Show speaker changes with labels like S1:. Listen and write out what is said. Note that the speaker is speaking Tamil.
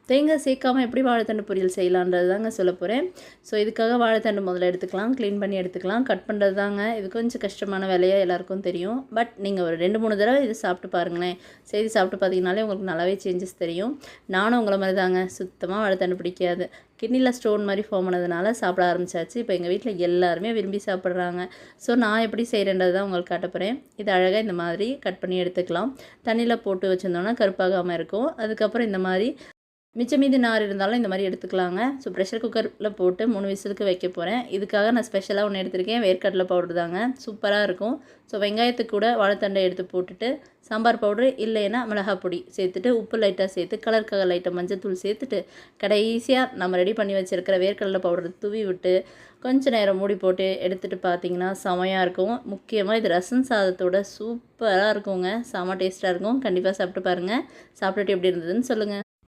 S1: தேங்காய் சேர்க்காமல் எப்படி வாழைத்தண்டு பொரியல் செய்யலான்றது தாங்க சொல்ல போகிறேன். ஸோ இதுக்காக வாழைத்தண்டு முதல்ல எடுத்துக்கலாம், க்ளீன் பண்ணி எடுத்துக்கலாம். கட் பண்ணுறது தாங்க இது கொஞ்சம் கஷ்டமான வேலையாக எல்லாருக்கும் தெரியும். பட் நீங்கள் ஒரு 2-3 தடவை இது சாப்பிட்டு பாருங்களேன். செய்து சாப்பிட்டு பார்த்தீங்கனாலே உங்களுக்கு நல்லாவே சேஞ்சஸ் தெரியும். நானும் உங்களை மாதிரி தாங்க, சுத்தமாக வாழைத்தண்டு பிடிக்காது. கிட்னியில் ஸ்டோன் மாதிரி ஃபார்ம் ஆனதுனால சாப்பிட ஆரம்பிச்சாச்சு. இப்போ எங்கள் வீட்டில் எல்லாருமே விரும்பி சாப்பிட்றாங்க. ஸோ நான் எப்படி செய்கிறேன்றது தான் உங்களுக்கு காட்ட போகிறேன். இது அழகாக இந்த மாதிரி கட் பண்ணி எடுத்துக்கலாம். தண்ணியில் போட்டு வச்சுருந்தோன்னா கருப்பாகாமல் இருக்கும். அதுக்கப்புறம் இந்த மாதிரி மிச்சம் மீதி நார் இருந்தாலும் இந்த மாதிரி எடுத்துக்கலாங்க. ஸோ ப்ரெஷர் குக்கரில் போட்டு 3 விசிலுக்கு வைக்க போகிறேன். இதுக்காக நான் ஸ்பெஷலாக ஒன்று எடுத்திருக்கேன், வேர்க்கடலை பவுடர் தாங்க. சூப்பராக இருக்கும். ஸோ வெங்காயத்துக்கு கூட வாழைத்தண்டை எடுத்து போட்டுட்டு சாம்பார் பவுட்ரு இல்லைன்னா மிளகாய் பொடி சேர்த்துட்டு உப்பு லைட்டாக சேர்த்து கலருக்காக லைட்டாக மஞ்சத்தூள் சேர்த்துட்டு கடைசியாக நம்ம ரெடி பண்ணி வச்சுருக்கிற வேர்க்கடலை பவுடர் தூவி விட்டு கொஞ்சம் நேரம் மூடி போட்டு எடுத்துகிட்டு பார்த்தீங்கன்னா செமையாக இருக்கும். முக்கியமாக இது ரசம் சாதத்தோட சூப்பராக இருக்குங்க. செம டேஸ்ட்டாக இருக்கும். கண்டிப்பாக சாப்பிட்டு பாருங்கள். சாப்பிட்டுட்டு எப்படி இருந்ததுன்னு சொல்லுங்கள்.